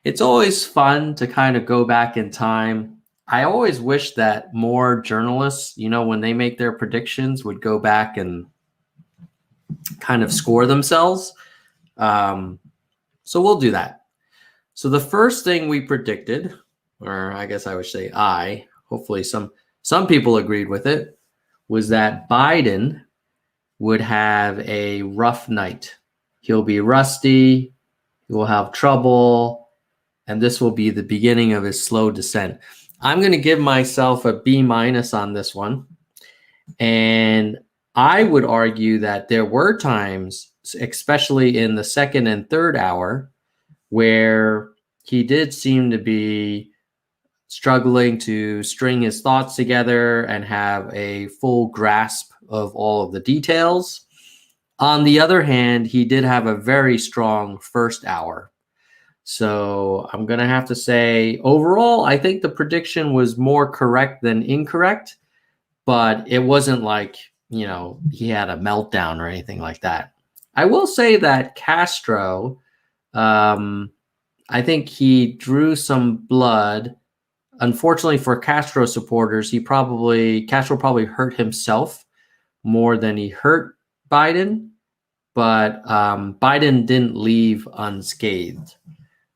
It's always fun to kind of go back in time. I always wish that more journalists, when they make their predictions, would go back and kind of score themselves. So we'll do that. So the first thing we predicted, or I guess I would say hopefully some people agreed with it, was that Biden would have a rough night. He'll be rusty, he will have trouble, and this will be the beginning of his slow descent. I'm going to give myself a B- on this one. And I would argue that there were times, especially in the second and third hour, where he did seem to be struggling to string his thoughts together and have a full grasp of all of the details. On the other hand, he did have a very strong first hour. So I'm going to have to say, overall, I think the prediction was more correct than incorrect, but it wasn't like, he had a meltdown or anything like that. I will say that Castro, I think he drew some blood. Unfortunately for Castro supporters, Castro probably hurt himself more than he hurt Biden, but Biden didn't leave unscathed.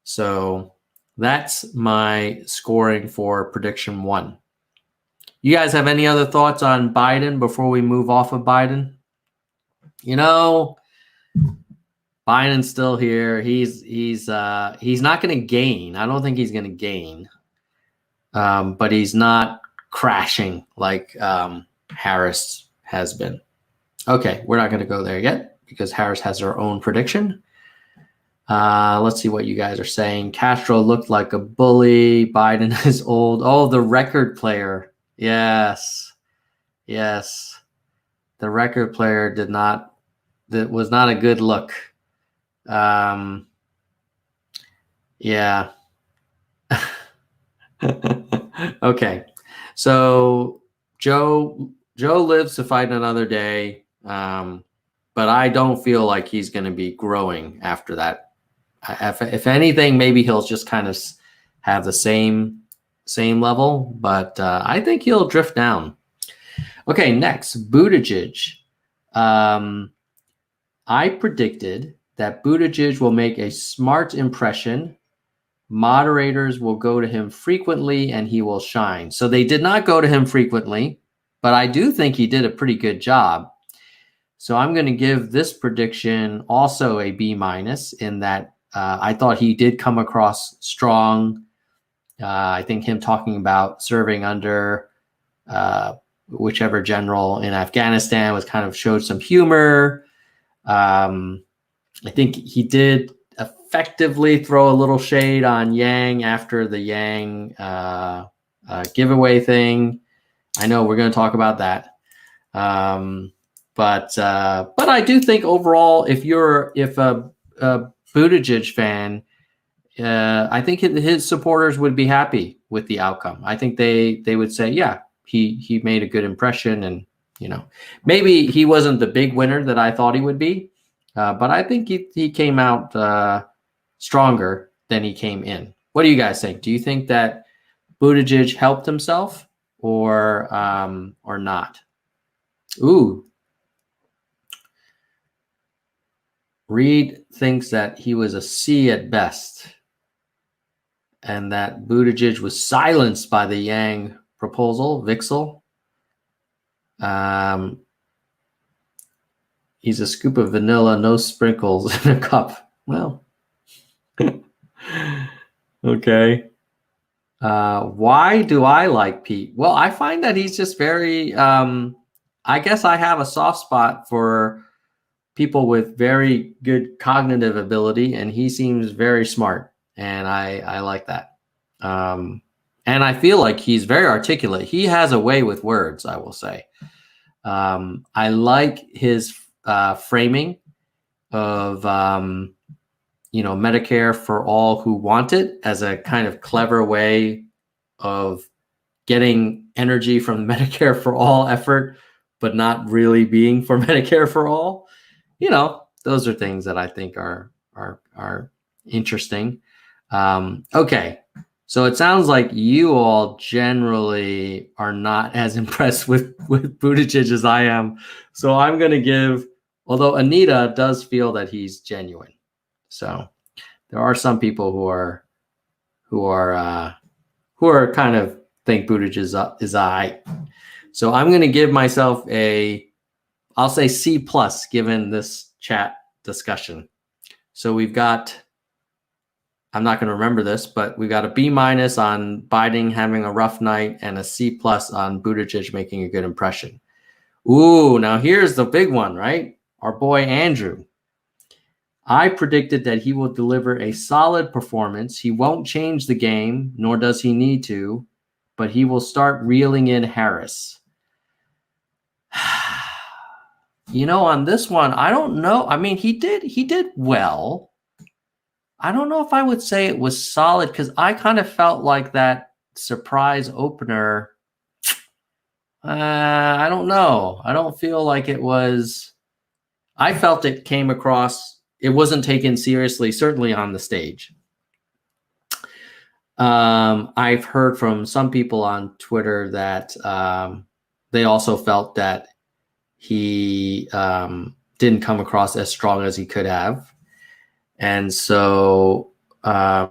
So that's my scoring for prediction 1. You guys have any other thoughts on Biden before we move off of Biden? Biden's still here. He's not going to gain. I don't think he's going to gain. But he's not crashing like Harris has been. Okay, we're not going to go there yet because Harris has her own prediction. Let's see what you guys are saying. Castro looked like a bully. Biden is old. Oh, the record player. Yes. The record player that was not a good look. Yeah. Okay. So Joe lives to fight another day. But I don't feel like he's going to be growing after that. If anything, maybe he'll just kind of have the same level, but I think he'll drift down. Okay, next, Buttigieg. I predicted that Buttigieg will make a smart impression. Moderators will go to him frequently and he will shine. So they did not go to him frequently, but I do think he did a pretty good job. So I'm going to give this prediction also a B- in that I thought he did come across strong. I think him talking about serving under whichever general in Afghanistan was kind of showed some humor. I think he did effectively throw a little shade on Yang after the Yang giveaway thing. I know we're going to talk about that. But I do think overall, if a Buttigieg fan, I think his supporters would be happy with the outcome. I think they would say, yeah, he made a good impression, and maybe he wasn't the big winner that I thought he would be, but I think he came out stronger than he came in. What do you guys think? Do you think that Buttigieg helped himself or not? Ooh. Reed thinks that he was a C at best and that Buttigieg was silenced by the Yang proposal, Vixel. He's a scoop of vanilla, no sprinkles in a cup. Well, okay. Why do I like Pete? Well, I find that he's just very, I guess I have a soft spot for people with very good cognitive ability, and he seems very smart, and I like that. And I feel like he's very articulate. He has a way with words, I will say. I like his framing of Medicare for all who want it as a kind of clever way of getting energy from the Medicare for all effort, but not really being for Medicare for all. Those are things that I think are interesting. Okay. So it sounds like you all generally are not as impressed with Buttigieg as I am. So I'm going to give, although Anita does feel that he's genuine. So there are some people who are kind of think Buttigieg is I. So I'm going to give myself I'll say C plus given this chat discussion. So we've got, I'm not going to remember this, but we got a B minus on Biden having a rough night and a C plus on Buttigieg making a good impression. Ooh, now here's the big one, right? Our boy Andrew. I predicted that he will deliver a solid performance. He won't change the game, nor does he need to, but he will start reeling in Harris. You know, on this one, I don't know. I mean, he did well. I don't know if I would say it was solid because I kind of felt like that surprise opener. I don't know. I don't feel like it was. I felt it came across. It wasn't taken seriously, certainly on the stage. I've heard from some people on Twitter that they also felt that he didn't come across as strong as he could have. And so, yeah,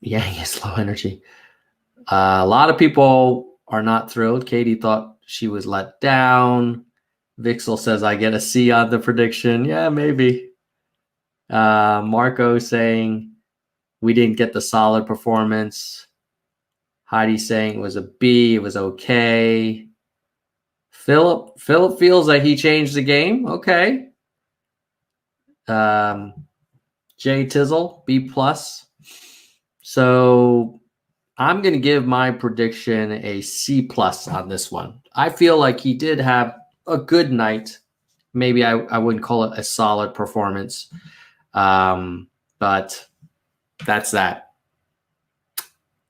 he has low energy. A lot of people are not thrilled. Katie thought she was let down. Vixel says, I get a C on the prediction. Yeah, maybe. Marco saying we didn't get the solid performance. Heidi saying it was a B. It was okay. Philip feels that he changed the game. Okay. Jay Tizzle, B plus. So I'm going to give my prediction a C plus on this one. I feel like he did have a good night. Maybe I wouldn't call it a solid performance. But that's that.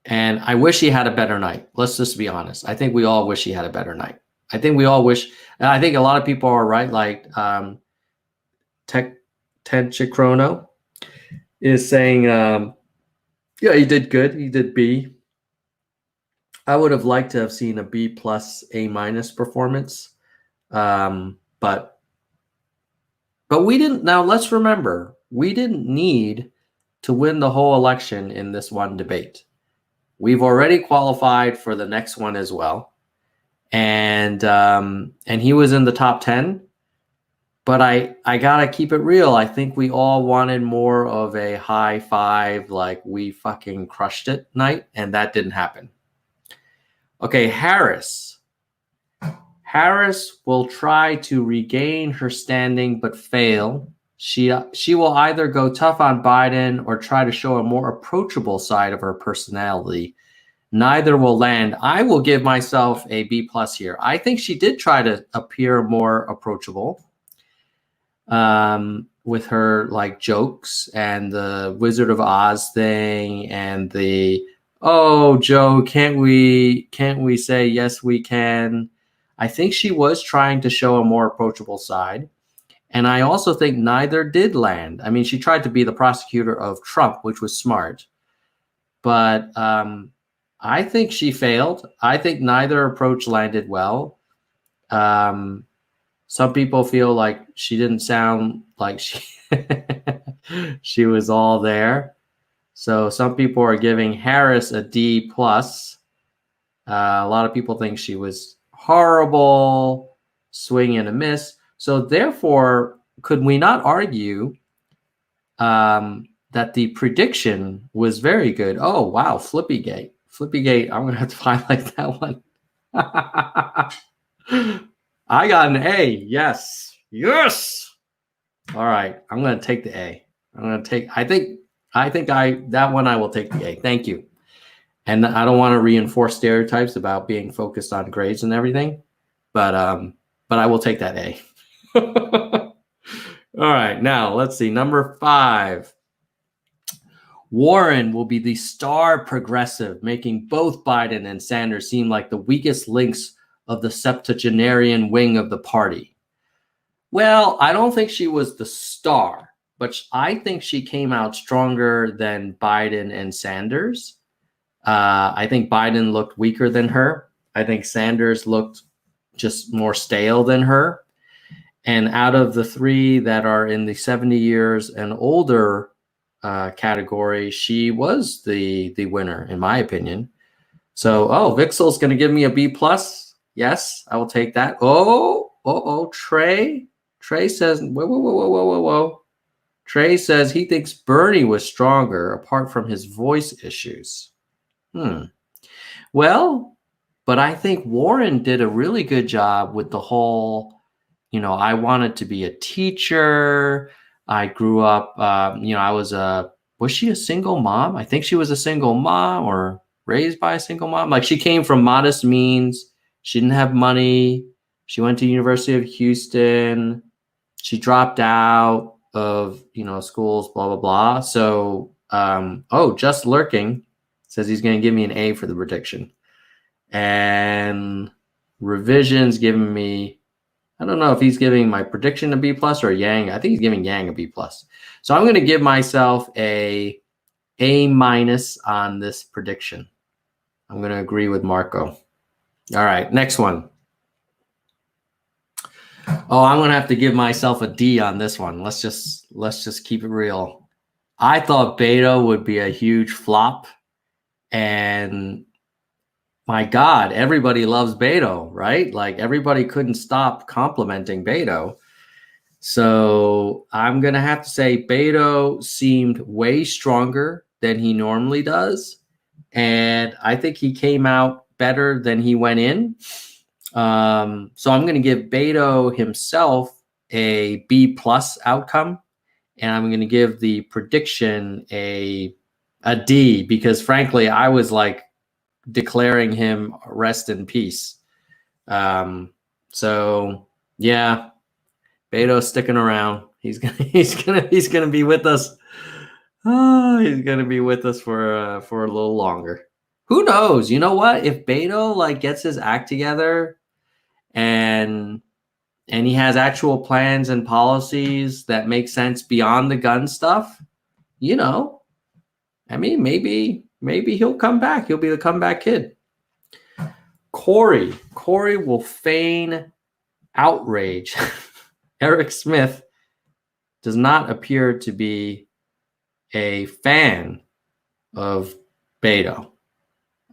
And I wish he had a better night. Let's just be honest. I think we all wish he had a better night. I think we all wish, and I think a lot of people are right. Like Tenchikrono is saying, yeah, he did good. He did B. I would have liked to have seen a B plus A minus performance. But we didn't. Now let's remember, we didn't need to win the whole election in this one debate. We've already qualified for the next one as well. And he was in the top 10. But I gotta keep it real. I think we all wanted more of a high five, like we fucking crushed it night, and that didn't happen. Okay, Harris. Harris will try to regain her standing but fail. She will either go tough on Biden or try to show a more approachable side of her personality. Neither will land. I will give myself a B plus here. I think she did try to appear more approachable with her like jokes and the Wizard of Oz thing and the, oh, Joe, can't we say yes we can? I think she was trying to show a more approachable side. And I also think neither did land. I mean, she tried to be the prosecutor of Trump, which was smart. But I think she failed. I think neither approach landed well. Some people feel like she didn't sound like she was all there. So some people are giving Harris a D plus. A lot of people think she was horrible, swing and a miss. So therefore, could we not argue that the prediction was very good? Oh, wow, Flippygate. Flippygate, I'm going to have to highlight that one. I got an A. Yes. Yes. All right. I'm going to take the A. I'm going to take, that one I will take the A. Thank you. And I don't want to reinforce stereotypes about being focused on grades and everything, but I will take that A. All right. Now let's see. Number 5. Warren will be the star progressive, making both Biden and Sanders seem like the weakest links of the septuagenarian wing of the party. Well, I don't think she was the star. but I think she came out stronger than Biden and Sanders. I think Biden looked weaker than her. I think Sanders looked just more stale than her. And out of the three that are in the 70 years and older category, she was the winner, in my opinion. So, Vixel's going to give me a B+. Yes, I will take that. Trey. Trey says, whoa. Trey says he thinks Bernie was stronger apart from his voice issues. Well, but I think Warren did a really good job with the whole, I wanted to be a teacher. I grew up, was she a single mom? I think she was a single mom or raised by a single mom. Like she came from modest means. She didn't have money. She went to University of Houston. She dropped out of, schools, blah, blah, blah. So, Just Lurking says he's going to give me an A for the prediction. And Revision's giving me, I don't know if he's giving my prediction a B+ or Yang. I think he's giving Yang a B+. So I'm going to give myself a A- on this prediction. I'm going to agree with Marco. All right, next one. I'm going to have to give myself a D on this one. Let's just keep it real. I thought Beto would be a huge flop, and my God, everybody loves Beto, right? Like everybody couldn't stop complimenting Beto. So I'm going to have to say Beto seemed way stronger than he normally does. And I think he came out better than he went in. So I'm going to give Beto himself a B+ outcome. And I'm going to give the prediction a D, because frankly, I was like declaring him rest in peace. So yeah, Beto's sticking around. He's gonna be with us. He's gonna be with us for a little longer. Who knows? You know what? If Beto gets his act together and he has actual plans and policies that make sense beyond the gun stuff, I mean, maybe he'll come back. He'll be the comeback kid. Cory will feign outrage. Eric Smith does not appear to be a fan of Beto.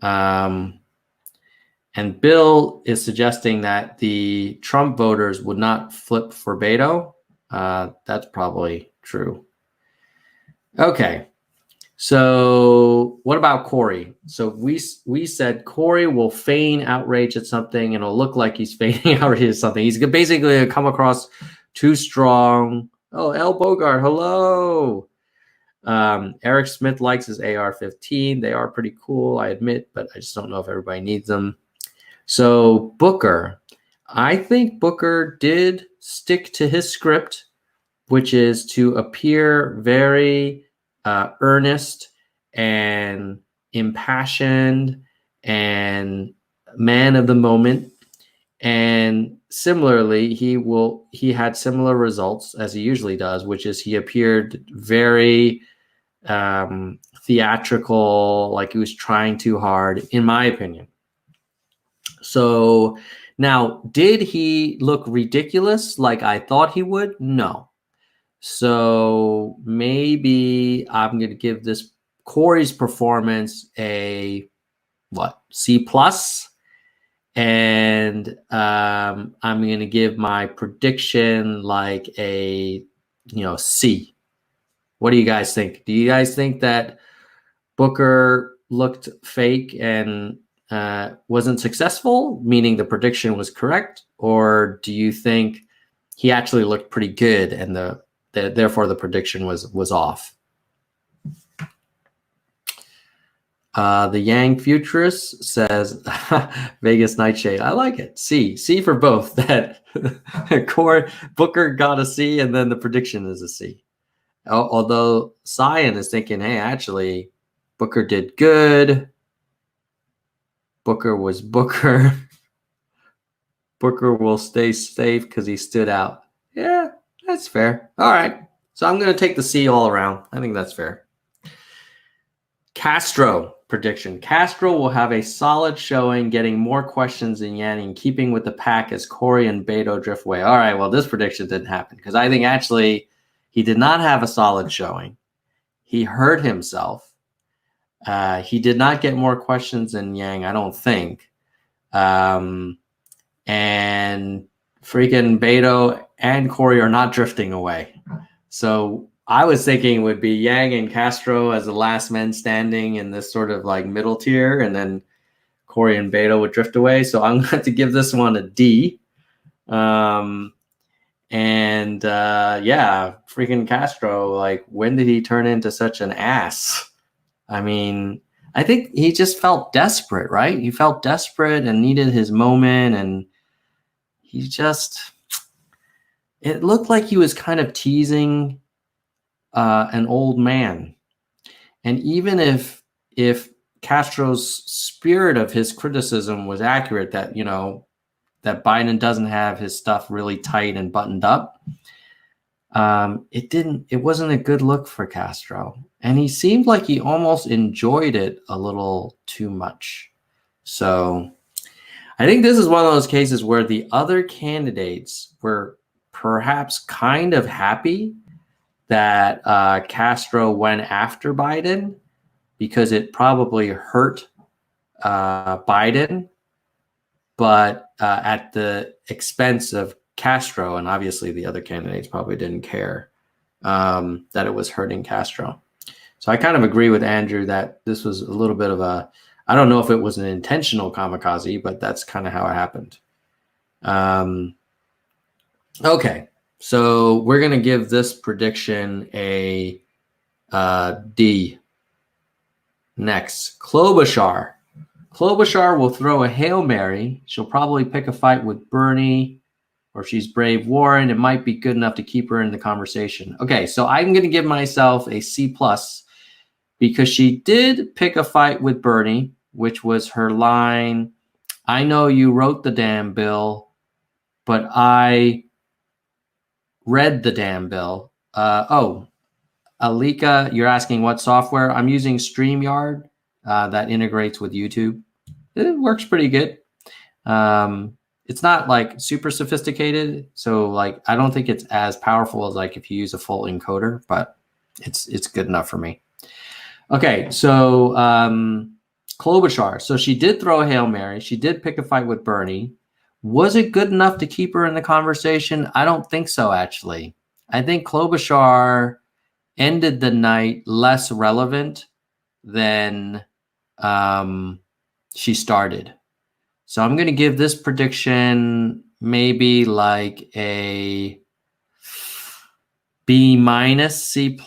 And Bill is suggesting that the Trump voters would not flip for Beto. That's probably true. Okay. So what about Cory? So we said Cory will feign outrage at something, and it'll look like he's feigning outrage at something. He's basically going to come across too strong. Oh, L. Bogart, hello. Eric Smith likes his AR-15. They are pretty cool, I admit, but I just don't know if everybody needs them. So Booker, I think Booker did stick to his script, which is to appear very earnest and impassioned and man of the moment. And similarly, he had similar results as he usually does, which is he appeared very theatrical, like he was trying too hard, in my opinion. So now, did he look ridiculous like I thought he would? No. So maybe I'm going to give this Cory's performance a C+, and I'm going to give my prediction like a C. What do you guys think? Do you guys think that Booker looked fake and wasn't successful, meaning the prediction was correct, or do you think he actually looked pretty good and therefore the prediction was off? The Yang Futurist says Vegas Nightshade. I like it. C for both. That Cory Booker got a C and then the prediction is a C. Although Cyan is thinking, hey, actually, Booker did good. Booker was Booker. Booker will stay safe because he stood out. Yeah, that's fair. All right. So I'm going to take the C all around. I think that's fair. Castro prediction. Castro will have a solid showing, getting more questions than Yang, in keeping with the pack as Cory and Beto drift away. All right, well, this prediction didn't happen because I think actually he did not have a solid showing. He hurt himself. He did not get more questions than Yang, I don't think. And freaking Beto and Cory are not drifting away. So I was thinking it would be Yang and Castro as the last men standing in this sort of like middle tier, and then Cory and Beto would drift away. So I'm going to give this one a D. Yeah, freaking Castro, like, when did he turn into such an ass? I mean, I think he just felt desperate, right? He felt desperate and needed his moment, and he just, it looked like he was kind of teasing an old man. And even if Castro's spirit of his criticism was accurate, that, you know, that Biden doesn't have his stuff really tight and buttoned up, it wasn't a good look for Castro. And he seemed like he almost enjoyed it a little too much. So I think this is one of those cases where the other candidates were perhaps kind of happy that Castro went after Biden, because it probably hurt Biden, but at the expense of Castro. And obviously the other candidates probably didn't care that it was hurting Castro. So I kind of agree with Andrew that this was a little bit of a, I don't know if it was an intentional kamikaze, but that's kind of how it happened. Okay. So we're going to give this prediction a D. Next, Klobuchar. Klobuchar will throw a Hail Mary. She'll probably pick a fight with Bernie, or if she's brave, Warren. It might be good enough to keep her in the conversation. Okay, so I'm going to give myself a C+, because she did pick a fight with Bernie, which was her line, "I know you wrote the damn bill, but I read the damn bill." Alika, you're asking what software? I'm using StreamYard that integrates with YouTube. It works pretty good. It's not like super sophisticated, so like I don't think it's as powerful as like if you use a full encoder, but it's good enough for me. Okay, so Klobuchar. So she did throw a Hail Mary. She did pick a fight with Bernie. Was it good enough to keep her in the conversation? I don't think so, actually. I think Klobuchar ended the night less relevant than she started. So I'm going to give this prediction maybe like a B-, C+.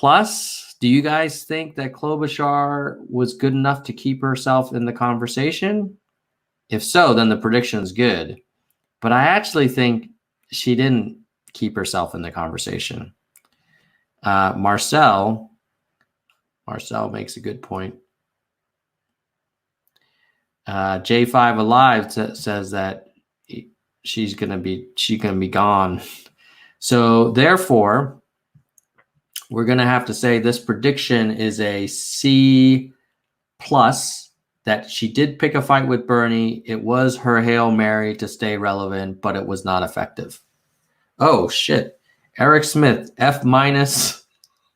Do you guys think that Klobuchar was good enough to keep herself in the conversation? If so, then the prediction is good. But I actually think she didn't keep herself in the conversation. Marcel makes a good point. J5 Alive says that she's gonna be gone. So therefore, we're gonna have to say this prediction is a C+. That she did pick a fight with Bernie. It was her Hail Mary to stay relevant, but it was not effective. Oh shit. Eric Smith, F-. F-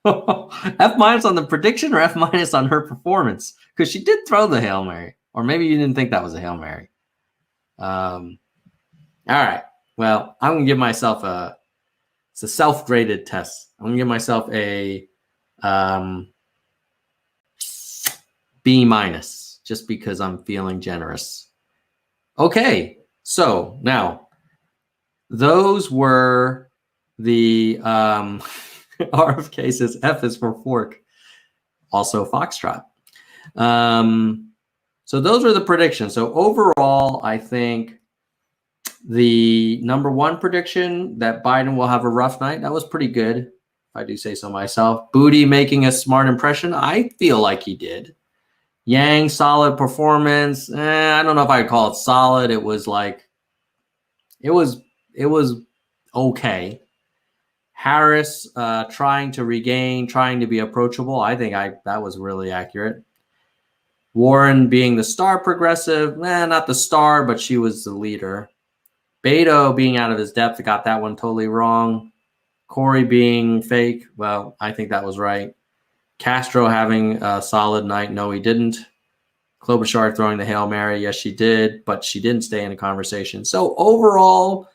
on the prediction, or F- on her performance? Because she did throw the Hail Mary. Or maybe you didn't think that was a Hail Mary. All right. Well, I'm going to give myself it's a self-graded test. I'm going to give myself a B-, just because I'm feeling generous. Okay. So now, those were the RF cases. F is for fork, also foxtrot. So those are the predictions. So overall, I think the number one prediction that Biden will have a rough night, that was pretty good, if I do say so myself. Booty making a smart impression, I feel like he did. Yang, solid performance. I don't know if I'd call it solid. It was like, it was okay. Harris trying to regain, trying to be approachable. I think that was really accurate. Warren being the star progressive, not the star, but she was the leader. Beto being out of his depth, got that one totally wrong. Cory being fake, well, I think that was right. Castro having a solid night, no, he didn't. Klobuchar throwing the Hail Mary, yes, she did, but she didn't stay in the conversation. So overall,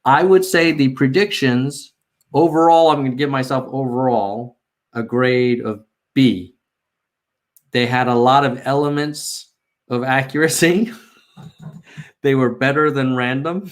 I would say the predictions, overall, I'm going to give myself overall a grade of B. They had a lot of elements of accuracy. They were better than random.